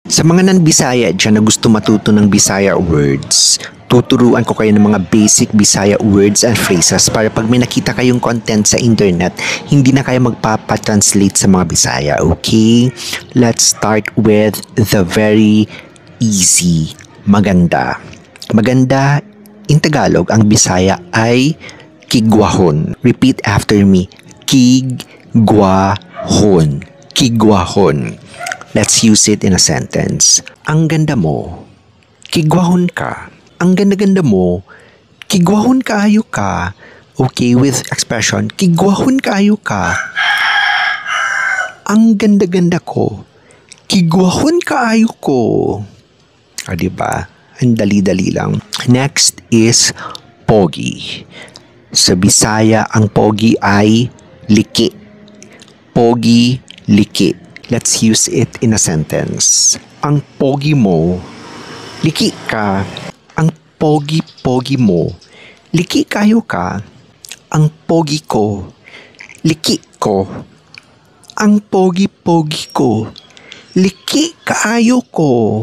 Sa mga non-Bisaya dyan na gusto matuto ng Bisaya words, tuturuan ko kayo ng mga basic Bisaya words and phrases para pag may nakita kayong content sa internet, hindi na kayo magpapa-translate sa mga Bisaya, okay? Let's start with the very easy, maganda. Maganda, in Tagalog, ang Bisaya ay kigwahon. Repeat after me, kigwahon. Kigwahon. Let's use it in a sentence. Ang ganda mo, kigwahon ka. Ang ganda-ganda mo, kigwahon kaayo ka. Okay, with expression, kigwahon kaayo ka. Ang ganda-ganda ko, kigwahon kaayo ko. O, diba? Ang dali-dali lang. Next is pogi. Sa Bisaya, ang pogi ay liki. Pogi, liki. Let's use it in a sentence. Ang pogi mo, liki ka. Ang pogi-pogi mo, liki kayo ka. Ang pogi ko, liki ko. Ang pogi-pogi ko, liki kaayo ko.